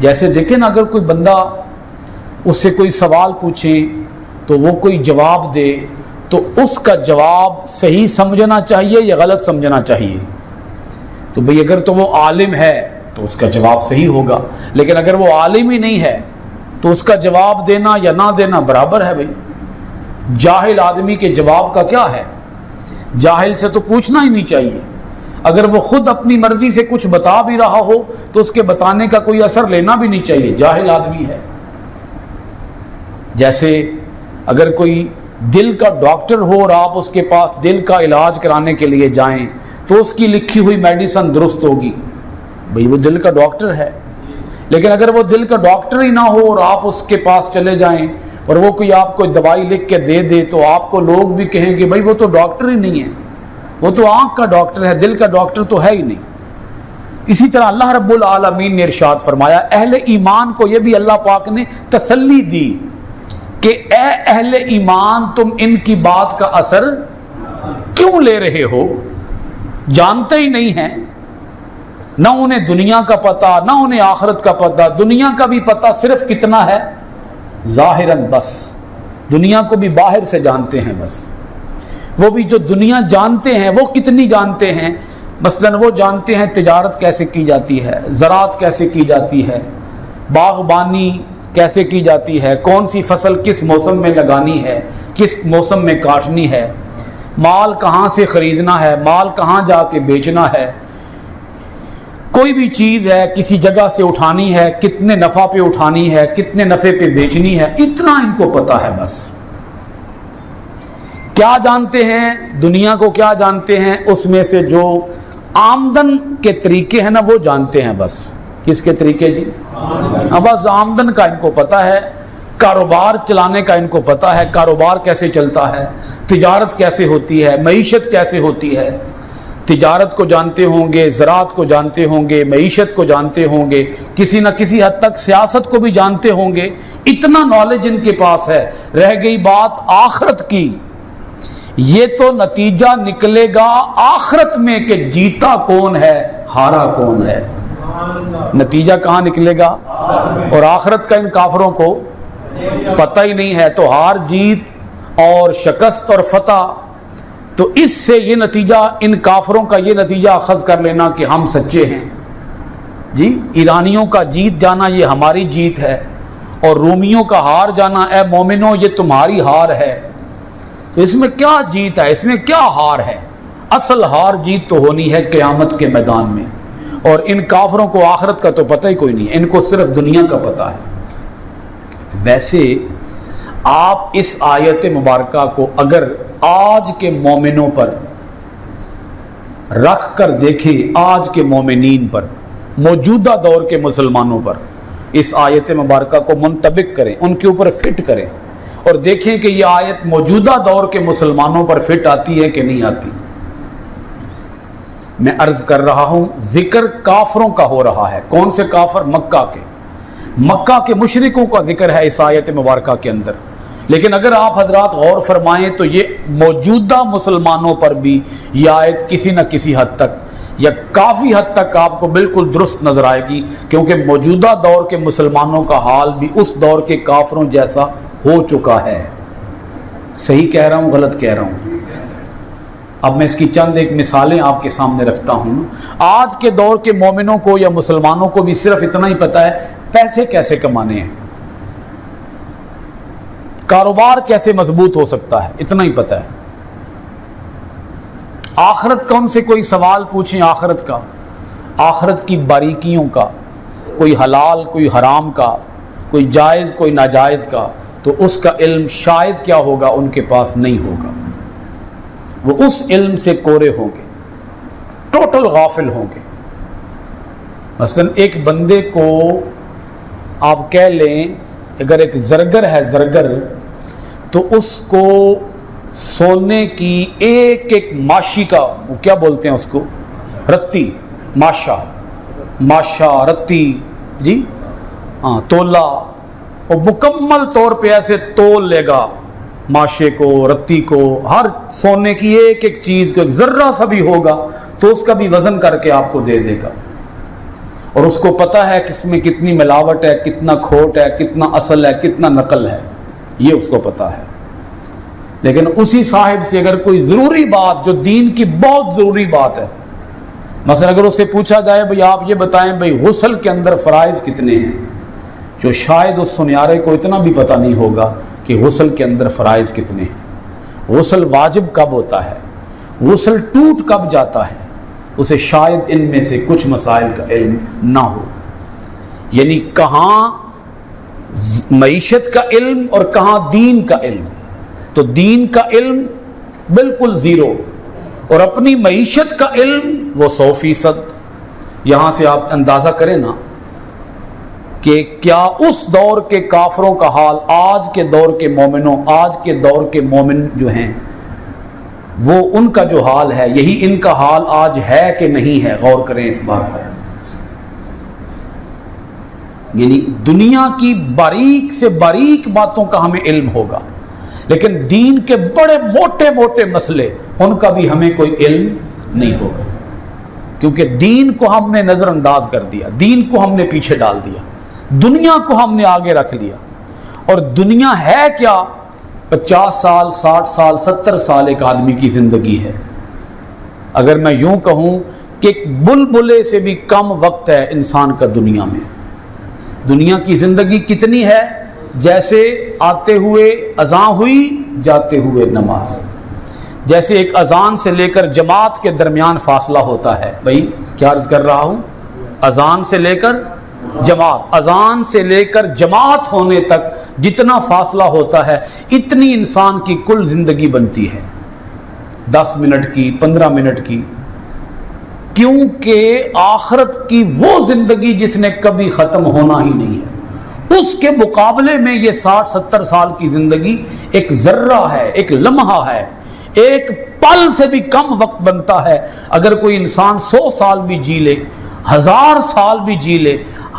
جیسے دیکھیں نا، اگر کوئی بندہ اس سے کوئی سوال پوچھے تو وہ کوئی جواب دے تو اس کا جواب صحیح سمجھنا چاہیے یا غلط سمجھنا چاہیے؟ تو بھئی اگر تو وہ عالم ہے تو اس کا جواب صحیح ہوگا، لیکن اگر وہ عالم ہی نہیں ہے تو اس کا جواب دینا یا نہ دینا برابر ہے۔ بھئی جاہل آدمی کے جواب کا کیا ہے؟ جاہل سے تو پوچھنا ہی نہیں چاہیے، اگر وہ خود اپنی مرضی سے کچھ بتا بھی رہا ہو تو اس کے بتانے کا کوئی اثر لینا بھی نہیں چاہیے، جاہل آدمی ہے۔ جیسے اگر کوئی دل کا ڈاکٹر ہو اور آپ اس کے پاس دل کا علاج کرانے کے لیے جائیں تو اس کی لکھی ہوئی میڈیسن درست ہوگی، بھئی وہ دل کا ڈاکٹر ہے۔ لیکن اگر وہ دل کا ڈاکٹر ہی نہ ہو اور آپ اس کے پاس چلے جائیں اور وہ کوئی آپ کو دوائی لکھ کے دے دے تو آپ کو لوگ بھی کہیں گے بھئی وہ تو ڈاکٹر ہی نہیں ہے، وہ تو آنکھ کا ڈاکٹر ہے، دل کا ڈاکٹر تو ہے ہی نہیں۔ اسی طرح اللہ رب العالمین نے ارشاد فرمایا، اہل ایمان کو یہ بھی اللہ پاک نے تسلی دی کہ اے اہل ایمان تم ان کی بات کا اثر کیوں لے رہے ہو؟ جانتے ہی نہیں ہیں، نہ انہیں دنیا کا پتہ نہ انہیں آخرت کا پتہ، دنیا کا بھی پتہ صرف کتنا ہے ظاہراً، بس دنیا کو بھی باہر سے جانتے ہیں، بس وہ بھی جو دنیا جانتے ہیں وہ کتنی جانتے ہیں؟ مثلاً وہ جانتے ہیں تجارت کیسے کی جاتی ہے، زراعت کیسے کی جاتی ہے، باغبانی کیسے کی جاتی ہے، کون سی فصل کس موسم میں لگانی ہے، کس موسم میں کاٹنی ہے، مال کہاں سے خریدنا ہے، مال کہاں جا کے بیچنا ہے، کوئی بھی چیز ہے کسی جگہ سے اٹھانی ہے کتنے نفع پہ اٹھانی ہے، کتنے نفع پہ بیچنی ہے، اتنا ان کو پتہ ہے۔ بس کیا جانتے ہیں؟ دنیا کو کیا جانتے ہیں؟ اس میں سے جو آمدن کے طریقے ہیں نا وہ جانتے ہیں۔ بس کس کے طریقے جی؟ بس آمدن کا ان کو پتہ ہے، کاروبار چلانے کا ان کو پتہ ہے، کاروبار کیسے چلتا ہے، تجارت کیسے ہوتی ہے، معیشت کیسے ہوتی ہے۔ تجارت کو جانتے ہوں گے، زراعت کو جانتے ہوں گے، معیشت کو جانتے ہوں گے، کسی نہ کسی حد تک سیاست کو بھی جانتے ہوں گے، اتنا نالج ان کے پاس ہے۔ رہ گئی بات آخرت کی، یہ تو نتیجہ نکلے گا آخرت میں کہ جیتا کون ہے ہارا کون ہے، نتیجہ کہاں نکلے گا؟ اور آخرت کا ان کافروں کو پتہ ہی نہیں ہے، تو ہار جیت اور شکست اور فتح، تو اس سے یہ نتیجہ ان کافروں کا یہ نتیجہ اخذ کر لینا کہ ہم سچے ہیں جی، ایرانیوں کا جیت جانا یہ ہماری جیت ہے، اور رومیوں کا ہار جانا اے مومنوں یہ تمہاری ہار ہے۔ تو اس میں کیا جیت ہے، اس میں کیا ہار ہے؟ اصل ہار جیت تو ہونی ہے قیامت کے میدان میں، اور ان کافروں کو آخرت کا تو پتہ ہی کوئی نہیں ہے، ان کو صرف دنیا کا پتہ ہے۔ ویسے آپ اس آیت مبارکہ کو اگر آج کے مومنوں پر رکھ کر دیکھیں، آج کے مومنین پر، موجودہ دور کے مسلمانوں پر، اس آیت مبارکہ کو منطبق کریں، ان کے اوپر فٹ کریں اور دیکھیں کہ یہ آیت موجودہ دور کے مسلمانوں پر فٹ آتی ہے کہ نہیں آتی۔ میں عرض کر رہا ہوں ذکر کافروں کا ہو رہا ہے، کون سے کافر؟ مکہ کے مشرکوں کا ذکر ہے اس آیت مبارکہ کے اندر، لیکن اگر آپ حضرات غور فرمائیں تو یہ موجودہ مسلمانوں پر بھی یہ آیت کسی نہ کسی حد تک یا کافی حد تک آپ کو بالکل درست نظر آئے گی، کیونکہ موجودہ دور کے مسلمانوں کا حال بھی اس دور کے کافروں جیسا ہو چکا ہے۔ صحیح کہہ رہا ہوں غلط کہہ رہا ہوں؟ اب میں اس کی چند ایک مثالیں آپ کے سامنے رکھتا ہوں۔ آج کے دور کے مومنوں کو یا مسلمانوں کو بھی صرف اتنا ہی پتہ ہے پیسے کیسے کمانے ہیں، کاروبار کیسے مضبوط ہو سکتا ہے، اتنا ہی پتہ ہے۔ آخرت کا ان سے کوئی سوال پوچھیں، آخرت کا، آخرت کی باریکیوں کا، کوئی حلال کوئی حرام کا، کوئی جائز کوئی ناجائز کا، تو اس کا علم شاید کیا ہوگا ان کے پاس نہیں ہوگا، وہ اس علم سے کورے ہوں گے، ٹوٹل غافل ہوں گے۔ مثلا ایک بندے کو آپ کہہ لیں اگر ایک زرگر ہے زرگر، تو اس کو سونے کی ایک ایک ماشی کا، وہ کیا بولتے ہیں اس کو، رتی، ماشا رتی جی، ہاں تولا، اور مکمل طور پہ ایسے تول لے گا ماشے کو، رتی کو، ہر سونے کی ایک ایک چیز کو، ایک ذرہ سا بھی ہوگا تو اس کا بھی وزن کر کے آپ کو دے دے گا۔ اور اس کو پتہ ہے کہ اس میں کتنی ملاوٹ ہے، کتنا کھوٹ ہے، کتنا اصل ہے، کتنا نقل ہے، یہ اس کو پتہ ہے۔ لیکن اسی صاحب سے اگر کوئی ضروری بات جو دین کی بہت ضروری بات ہے، مثلا اگر اس سے پوچھا جائے بھئی آپ یہ بتائیں بھئی غسل کے اندر فرائض کتنے ہیں، جو شاید اس سنیارے کو اتنا بھی پتہ نہیں ہوگا کہ غسل کے اندر فرائض کتنے ہیں، غسل واجب کب ہوتا ہے، غسل ٹوٹ کب جاتا ہے، اسے شاید ان میں سے کچھ مسائل کا علم نہ ہو۔ یعنی کہاں معیشت کا علم اور کہاں دین کا علم، تو دین کا علم بالکل زیرو، اور اپنی معیشت کا علم وہ 100%۔ یہاں سے آپ اندازہ کریں نا کہ کیا اس دور کے کافروں کا حال آج کے دور کے مومنوں، آج کے دور کے مومن جو ہیں وہ ان کا جو حال ہے یہی ان کا حال آج ہے کہ نہیں ہے؟ غور کریں اس بات پر۔ یعنی دنیا کی باریک سے باریک باتوں کا ہمیں علم ہوگا، لیکن دین کے بڑے موٹے موٹے مسئلے ان کا بھی ہمیں کوئی علم نہیں ہوگا، کیونکہ دین کو ہم نے نظر انداز کر دیا، دین کو ہم نے پیچھے ڈال دیا، دنیا کو ہم نے آگے رکھ لیا۔ اور دنیا ہے کیا؟ 50 سال 60 سال 70 سال ایک آدمی کی زندگی ہے۔ اگر میں یوں کہوں کہ ایک بلبلے سے بھی کم وقت ہے انسان کا دنیا میں۔ دنیا کی زندگی کتنی ہے؟ جیسے آتے ہوئے اذان ہوئی، جاتے ہوئے نماز، جیسے ایک اذان سے لے کر جماعت کے درمیان فاصلہ ہوتا ہے۔ بھائی کیا عرض کر رہا ہوں؟ اذان سے لے کر جماعت، اذان سے لے کر جماعت ہونے تک جتنا فاصلہ ہوتا ہے اتنی انسان کی کل زندگی بنتی ہے، 10 منٹ کی، 15 منٹ کی، کیونکہ آخرت کی وہ زندگی جس نے کبھی ختم ہونا ہی نہیں ہے، اس کے مقابلے میں یہ 60-70 سال کی زندگی ایک ذرہ ہے، ایک لمحہ ہے، ایک پل سے بھی کم وقت بنتا ہے۔ اگر کوئی انسان 100 سال بھی جی لے، 1000 سال بھی جی لے،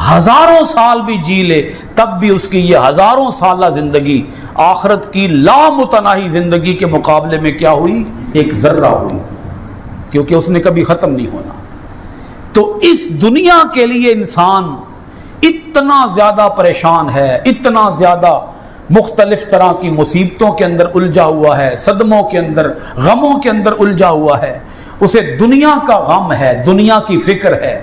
ہزاروں سال بھی جی لے، تب بھی اس کی یہ ہزاروں سالہ زندگی آخرت کی لامتناہی زندگی کے مقابلے میں کیا ہوئی؟ ایک ذرہ ہوئی، کیونکہ اس نے کبھی ختم نہیں ہونا۔ تو اس دنیا کے لیے انسان اتنا زیادہ پریشان ہے، اتنا زیادہ مختلف طرح کی مصیبتوں کے اندر الجھا ہوا ہے، صدموں کے اندر، غموں کے اندر الجھا ہوا ہے۔ اسے دنیا کا غم ہے، دنیا کی فکر ہے،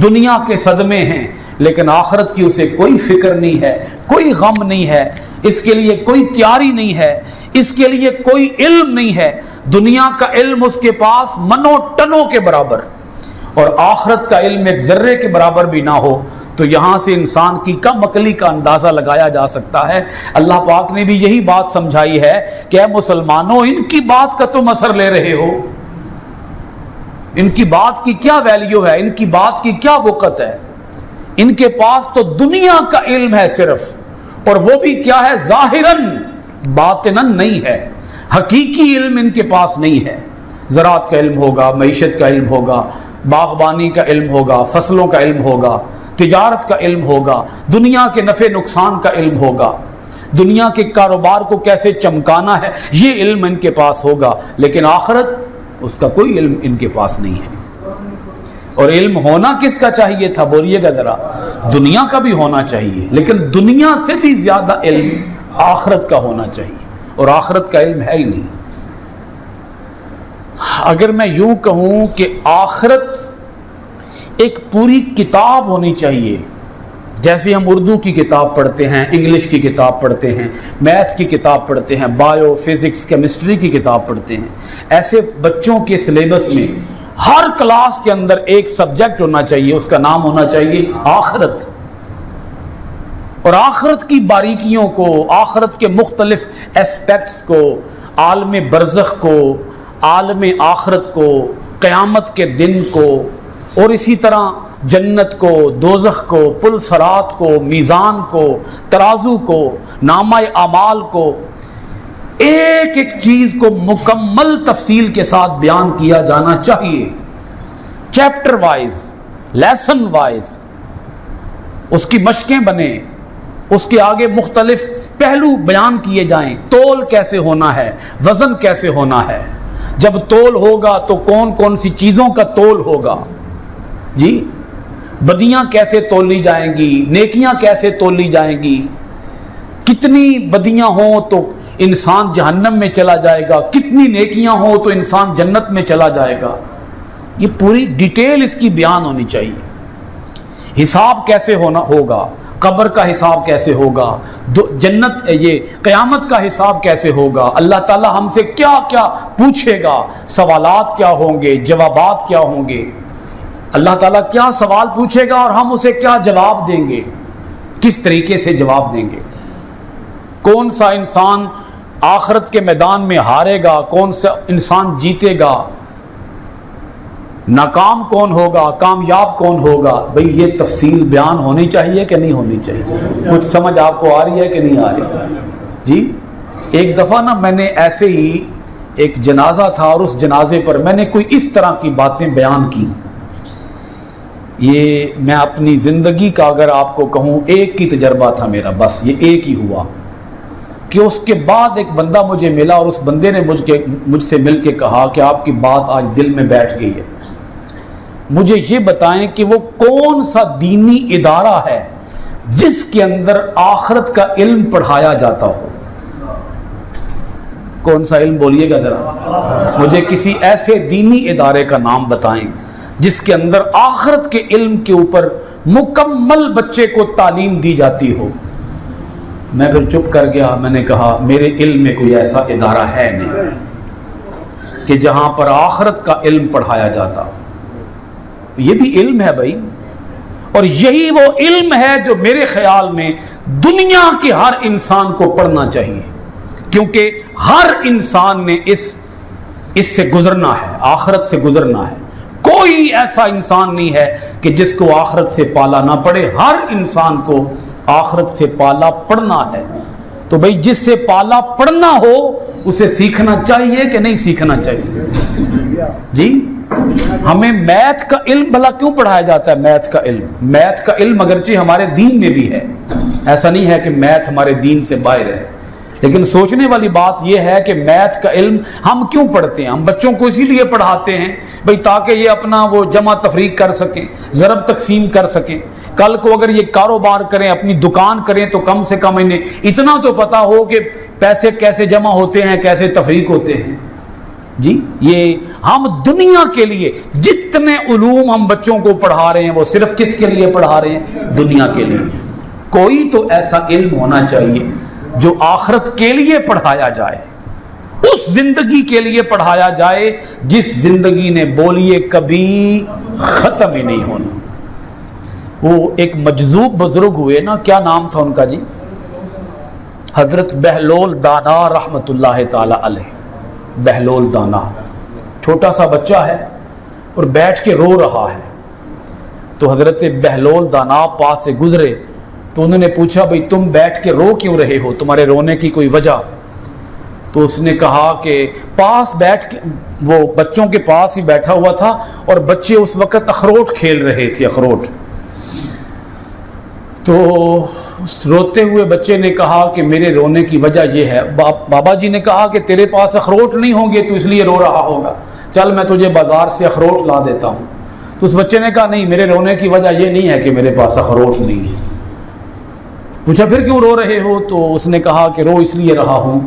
دنیا کے صدمے ہیں، لیکن آخرت کی اسے کوئی فکر نہیں ہے، کوئی غم نہیں ہے، اس کے لیے کوئی تیاری نہیں ہے، اس کے لیے کوئی علم نہیں ہے۔ دنیا کا علم اس کے پاس منو ٹنوں کے برابر، اور آخرت کا علم ایک ذرے کے برابر بھی نہ ہو، تو یہاں سے انسان کی کم عقلی کا اندازہ لگایا جا سکتا ہے۔ اللہ پاک نے بھی یہی بات سمجھائی ہے کہ اے مسلمانوں، ان کی بات کا تم اثر لے رہے ہو، ان کی بات کی کیا ویلیو ہے، ان کی بات کی کیا وقت ہے؟ ان کے پاس تو دنیا کا علم ہے صرف، اور وہ بھی کیا ہے؟ ظاہراً، باطناً نہیں ہے، حقیقی علم ان کے پاس نہیں ہے۔ زراعت کا علم ہوگا، معیشت کا علم ہوگا، باغبانی کا علم ہوگا، فصلوں کا علم ہوگا، تجارت کا علم ہوگا، دنیا کے نفع نقصان کا علم ہوگا، دنیا کے کاروبار کو کیسے چمکانا ہے، یہ علم ان کے پاس ہوگا، لیکن آخرت اس کا کوئی علم ان کے پاس نہیں ہے۔ اور علم ہونا کس کا چاہیے تھا؟ بولیے گا ذرا، دنیا کا بھی ہونا چاہیے، لیکن دنیا سے بھی زیادہ علم آخرت کا ہونا چاہیے، اور آخرت کا علم ہے ہی نہیں۔ اگر میں یوں کہوں کہ آخرت ایک پوری کتاب ہونی چاہیے، جیسے ہم اردو کی کتاب پڑھتے ہیں، انگلش کی کتاب پڑھتے ہیں، میتھ کی کتاب پڑھتے ہیں، بایو فزکس کیمسٹری کی کتاب پڑھتے ہیں، ایسے بچوں کے سلیبس میں ہر کلاس کے اندر ایک سبجیکٹ ہونا چاہیے، اس کا نام ہونا چاہیے آخرت۔ اور آخرت کی باریکیوں کو، آخرت کے مختلف اسپیکٹس کو، عالم برزخ کو، عالم آخرت کو، قیامت کے دن کو، اور اسی طرح جنت کو، دوزخ کو، پل صراط کو، میزان کو، ترازو کو، نامہ اعمال کو، ایک ایک چیز کو مکمل تفصیل کے ساتھ بیان کیا جانا چاہیے، چیپٹر وائز، لیسن وائز، اس کی مشقیں بنیں، اس کے آگے مختلف پہلو بیان کیے جائیں، تول کیسے ہونا ہے، وزن کیسے ہونا ہے، جب تول ہوگا تو کون کون سی چیزوں کا تول ہوگا، جی بدیاں کیسے تولی جائیں گی، نیکیاں کیسے تولی جائیں گی، کتنی بدیاں ہوں تو انسان جہنم میں چلا جائے گا، کتنی نیکیاں ہوں تو انسان جنت میں چلا جائے گا، یہ پوری ڈیٹیل اس کی بیان ہونی چاہیے۔ حساب کیسے ہوگا، قبر کا حساب کیسے ہوگا، جنت یہ قیامت کا حساب کیسے ہوگا، اللہ تعالیٰ ہم سے کیا کیا پوچھے گا، سوالات کیا ہوں گے، جوابات کیا ہوں گے، اللہ تعالیٰ کیا سوال پوچھے گا اور ہم اسے کیا جواب دیں گے، کس طریقے سے جواب دیں گے، کون سا انسان آخرت کے میدان میں ہارے گا، کون سا انسان جیتے گا، ناکام کون ہوگا، کامیاب کون ہوگا، بھئی یہ تفصیل بیان ہونی چاہیے کہ نہیں ہونی چاہیے؟ کچھ سمجھ آپ کو آ رہی ہے کہ نہیں آ رہی؟ جی ایک دفعہ نا میں نے ایسے ہی ایک جنازہ تھا اور اس جنازے پر میں نے کوئی اس طرح کی باتیں بیان کی، یہ میں اپنی زندگی کا اگر آپ کو کہوں ایک ہی تجربہ تھا میرا، بس یہ ایک ہی ہوا کہ اس کے بعد ایک بندہ مجھے ملا اور اس بندے نے مجھ سے مل کے کہا کہ آپ کی بات آج دل میں بیٹھ گئی ہے، مجھے یہ بتائیں کہ وہ کون سا دینی ادارہ ہے جس کے اندر آخرت کا علم پڑھایا جاتا ہو؟ کون سا علم بولیے گا ذرا، مجھے کسی ایسے دینی ادارے کا نام بتائیں جس کے اندر آخرت کے علم کے اوپر مکمل بچے کو تعلیم دی جاتی ہو۔ میں پھر چپ کر گیا، میں نے کہا میرے علم میں کوئی ایسا ادارہ ہے نہیں کہ جہاں پر آخرت کا علم پڑھایا جاتا، یہ بھی علم ہے بھائی، اور یہی وہ علم ہے جو میرے خیال میں دنیا کے ہر انسان کو پڑھنا چاہیے، کیونکہ ہر انسان نے اس سے گزرنا ہے، آخرت سے گزرنا ہے، کوئی ایسا انسان نہیں ہے کہ جس کو آخرت سے پالا نہ پڑے، ہر انسان کو آخرت سے پالا پڑھنا ہے، تو بھئی جس سے پالا پڑھنا ہو اسے سیکھنا چاہیے کہ نہیں سیکھنا چاہیے؟ جی ہمیں میتھ کا علم بھلا کیوں پڑھایا جاتا ہے؟ میتھ کا علم اگرچہ ہمارے دین میں بھی ہے، ایسا نہیں ہے کہ میتھ ہمارے دین سے باہر ہے، لیکن سوچنے والی بات یہ ہے کہ میتھ کا علم ہم کیوں پڑھتے ہیں؟ ہم بچوں کو اسی لیے پڑھاتے ہیں بھئی تاکہ یہ اپنا وہ جمع تفریق کر سکیں، ضرب تقسیم کر سکیں، کل کو اگر یہ کاروبار کریں، اپنی دکان کریں تو کم سے کم انہیں اتنا تو پتا ہو کہ پیسے کیسے جمع ہوتے ہیں، کیسے تفریق ہوتے ہیں۔ جی یہ ہم دنیا کے لیے جتنے علوم ہم بچوں کو پڑھا رہے ہیں وہ صرف کس کے لیے پڑھا رہے ہیں؟ دنیا کے لیے۔ کوئی تو ایسا علم ہونا چاہیے جو آخرت کے لیے پڑھایا جائے، اس زندگی کے لیے پڑھایا جائے جس زندگی نے بولیے کبھی ختم ہی نہیں ہونا۔ وہ ایک مجذوب بزرگ ہوئے نا، کیا نام تھا ان کا جی؟ حضرت بہلول دانا رحمت اللہ تعالی علیہ۔ بہلول دانا چھوٹا سا بچہ ہے اور بیٹھ کے رو رہا ہے، تو حضرت بہلول دانا پاس سے گزرے تو انہوں نے پوچھا بھئی تم بیٹھ کے رو کیوں رہے ہو، تمہارے رونے کی کوئی وجہ؟ تو اس نے کہا کہ پاس بیٹھ کے، وہ بچوں کے پاس ہی بیٹھا ہوا تھا اور بچے اس وقت اخروٹ کھیل رہے تھے، اخروٹ، تو روتے ہوئے بچے نے کہا کہ میرے رونے کی وجہ یہ ہے۔ بابا جی نے کہا کہ تیرے پاس اخروٹ نہیں ہوں گے تو اس لیے رو رہا ہوگا، چل میں تجھے بازار سے اخروٹ لا دیتا ہوں۔ تو اس بچے نے کہا نہیں، میرے رونے کی وجہ یہ نہیں ہے کہ میرے پاس اخروٹ نہیں ہے۔ پوچھا پھر کیوں رو رہے ہو؟ تو اس نے کہا کہ رو اس لیے رہا ہوں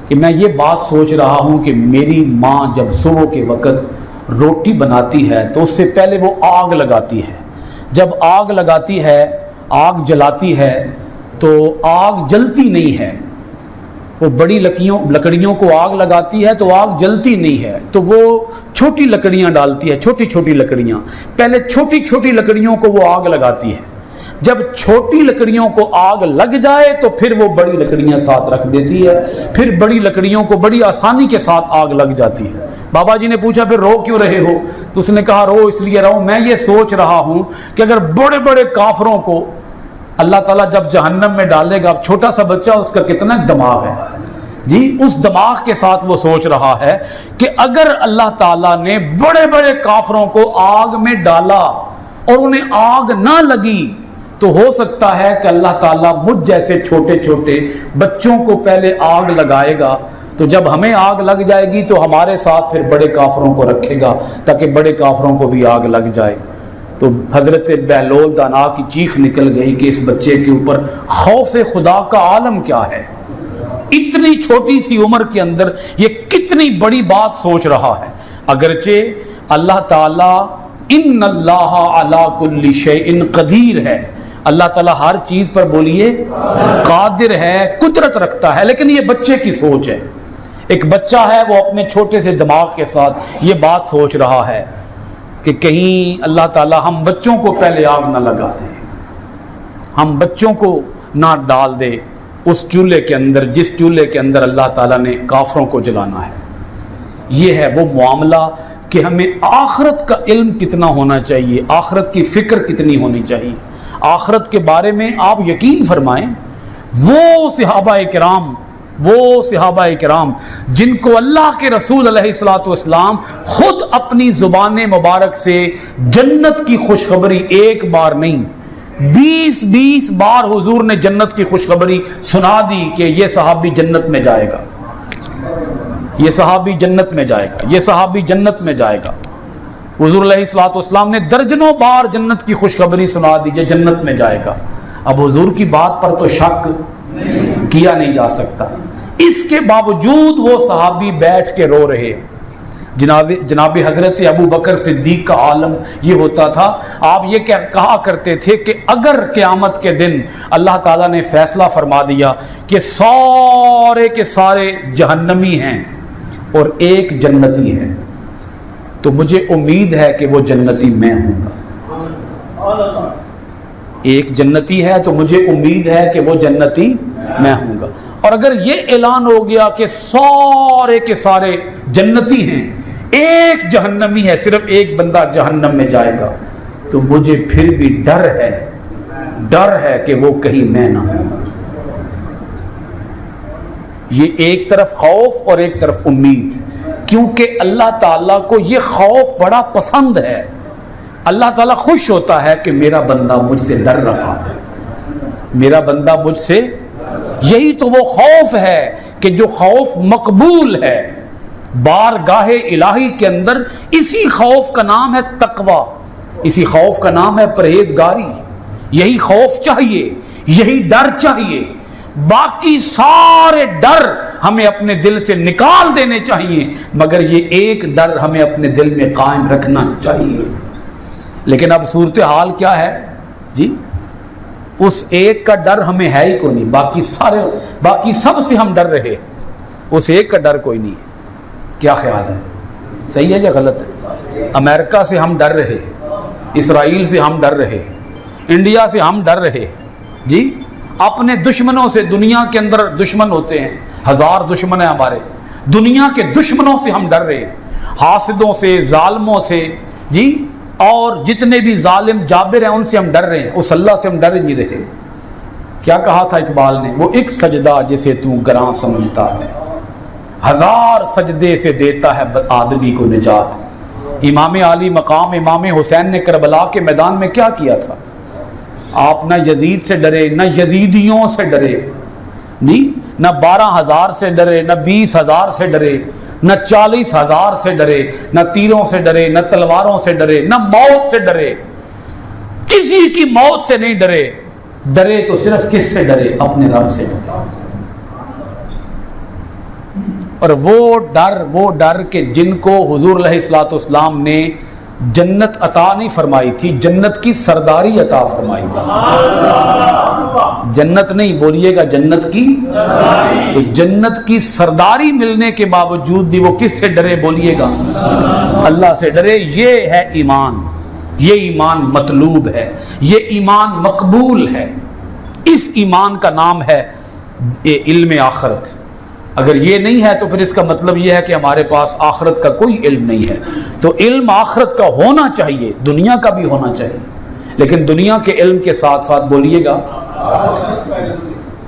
کہ میں یہ بات سوچ رہا ہوں کہ میری ماں جب صبح کے وقت روٹی بناتی ہے تو اس سے پہلے وہ آگ لگاتی ہے، جب آگ لگاتی ہے، آگ جلاتی ہے تو آگ جلتی نہیں ہے، وہ بڑی لکڑیوں کو آگ لگاتی ہے تو آگ جلتی نہیں ہے، تو وہ چھوٹی لکڑیاں ڈالتی ہے، چھوٹی چھوٹی لکڑیاں، پہلے چھوٹی چھوٹی لکڑیوں کو وہ آگ لگاتی ہے، جب چھوٹی لکڑیوں کو آگ لگ جائے تو پھر وہ بڑی لکڑیاں ساتھ رکھ دیتی ہے، پھر بڑی لکڑیوں کو بڑی آسانی کے ساتھ آگ لگ جاتی ہے۔ بابا جی نے پوچھا پھر رو کیوں رہے ہو؟ تو اس نے کہا رو اس لیے رہا ہوں، میں یہ سوچ رہا ہوں کہ اگر بڑے بڑے کافروں کو اللہ تعالیٰ جب جہنم میں ڈالے گا، اب چھوٹا سا بچہ اس کا کتنا دماغ ہے جی، اس دماغ کے ساتھ وہ سوچ رہا ہے کہ اگر اللہ تعالیٰ نے بڑے بڑے کافروں کو آگ میں ڈالا اور انہیں آگ نہ لگی تو ہو سکتا ہے کہ اللہ تعالیٰ مجھ جیسے چھوٹے چھوٹے بچوں کو پہلے آگ لگائے گا، تو جب ہمیں آگ لگ جائے گی تو ہمارے ساتھ پھر بڑے کافروں کو رکھے گا تاکہ بڑے کافروں کو بھی آگ لگ جائے۔ تو حضرت بہلول دانا کی چیخ نکل گئی کہ اس بچے کے اوپر خوف خدا کا عالم کیا ہے، اتنی چھوٹی سی عمر کے اندر یہ کتنی بڑی بات سوچ رہا ہے۔ اگرچہ اللہ تعالیٰ ان اللہ علی کل شیء قدیر ہے، اللہ تعالیٰ ہر چیز پر بولیے قادر ہے، قدرت رکھتا ہے، لیکن یہ بچے کی سوچ ہے۔ ایک بچہ ہے وہ اپنے چھوٹے سے دماغ کے ساتھ یہ بات سوچ رہا ہے کہ کہیں اللہ تعالیٰ ہم بچوں کو پہلے آگ نہ لگا دے، ہم بچوں کو نہ ڈال دے اس چولہے کے اندر جس چولہے کے اندر اللہ تعالیٰ نے کافروں کو جلانا ہے۔ یہ ہے وہ معاملہ کہ ہمیں آخرت کا علم کتنا ہونا چاہیے، آخرت کی فکر کتنی ہونی چاہیے۔ آخرت کے بارے میں آپ یقین فرمائیں، وہ صحابہ کرام جن کو اللہ کے رسول علیہ الصلوۃ والسلام خود اپنی زبان مبارک سے جنت کی خوشخبری ایک بار نہیں 20 بار حضور نے جنت کی خوشخبری سنا دی کہ یہ صحابی جنت میں جائے گا، یہ صحابی جنت میں جائے گا، یہ صحابی جنت میں جائے گا۔ حضور علیہ الصلوۃ والسلام نے درجنوں بار جنت کی خوشخبری سنا دی، یہ جنت میں جائے گا۔ اب حضور کی بات پر تو شک کیا نہیں جا سکتا، اس کے باوجود وہ صحابی بیٹھ کے رو رہے ہیں۔ جناب حضرت ابو بکر صدیق کا عالم یہ ہوتا تھا، آپ یہ کہا کرتے تھے کہ اگر قیامت کے دن اللہ تعالیٰ نے فیصلہ فرما دیا کہ سارے کے سارے جہنمی ہیں اور ایک جنتی ہے، تو مجھے امید ہے کہ وہ جنتی میں ہوں گا۔ ایک جنتی ہے تو مجھے امید ہے کہ وہ جنتی میں ہوں گا، اور اگر یہ اعلان ہو گیا کہ سارے کے سارے جنتی ہیں، ایک جہنمی ہے، صرف ایک بندہ جہنم میں جائے گا، تو مجھے پھر بھی ڈر ہے کہ وہ کہیں میں نہ ہوں۔ یہ ایک طرف خوف اور ایک طرف امید، کیونکہ اللہ تعالیٰ کو یہ خوف بڑا پسند ہے۔ اللہ تعالیٰ خوش ہوتا ہے کہ میرا بندہ مجھ سے ڈر رہا ہے، میرا بندہ مجھ سے، یہی تو وہ خوف ہے کہ جو خوف مقبول ہے بارگاہ الہی کے اندر۔ اسی خوف کا نام ہے تقویٰ، اسی خوف کا نام ہے پرہیزگاری۔ یہی خوف چاہیے، یہی ڈر چاہیے، باقی سارے ڈر ہمیں اپنے دل سے نکال دینے چاہیے، مگر یہ ایک ڈر ہمیں اپنے دل میں قائم رکھنا چاہیے۔ لیکن اب صورتحال کیا ہے جی؟ اس ایک کا ڈر ہمیں ہے ہی کوئی نہیں، باقی سب سے ہم ڈر رہے، اس ایک کا ڈر کوئی نہیں ہے۔ کیا خیال ہے، صحیح ہے یا غلط ہے؟ امریکہ سے ہم ڈر رہے، اسرائیل سے ہم ڈر رہے، انڈیا سے ہم ڈر رہے جی، اپنے دشمنوں سے۔ دنیا کے اندر دشمن ہوتے ہیں، 1000 دشمن ہیں ہمارے، دنیا کے دشمنوں سے ہم ڈر رہے، حاسدوں سے، ظالموں سے جی، اور جتنے بھی ظالم جابر ہیں ان سے ہم ڈر رہے ہیں، اس اللہ سے ہم ڈر نہیں رہے۔ کیا کہا تھا اقبال نے؟ وہ ایک سجدہ جسے تو گراں سمجھتا ہے، 1000 سجدے سے دیتا ہے آدمی کو نجات۔ امام علی مقام امام حسین نے کربلا کے میدان میں کیا کیا تھا؟ آپ نہ یزید سے ڈرے، نہ یزیدیوں سے ڈرے جی، نہ 12000 سے ڈرے، نہ 20000 سے ڈرے، نہ 40000 سے ڈرے، نہ تیروں سے ڈرے، نہ تلواروں سے ڈرے، نہ موت سے ڈرے، کسی کی موت سے نہیں ڈرے۔ ڈرے تو صرف کس سے ڈرے؟ اپنے رب سے ڈرے۔ اور وہ ڈر کہ جن کو حضور علیہ الصلوۃ والسلام نے جنت عطا نہیں فرمائی تھی، جنت کی سرداری عطا فرمائی تھی۔ جنت نہیں، بولیے گا جنت کی سرداری۔ تو جنت کی سرداری ملنے کے باوجود بھی وہ کس سے ڈرے؟ بولیے گا اللہ سے ڈرے۔ یہ ہے ایمان، یہ ایمان مطلوب ہے، یہ ایمان مقبول ہے۔ اس ایمان کا نام ہے علم آخرت۔ اگر یہ نہیں ہے تو پھر اس کا مطلب یہ ہے کہ ہمارے پاس آخرت کا کوئی علم نہیں ہے۔ تو علم آخرت کا ہونا چاہیے، دنیا کا بھی ہونا چاہیے، لیکن دنیا کے علم کے ساتھ ساتھ بولیے گا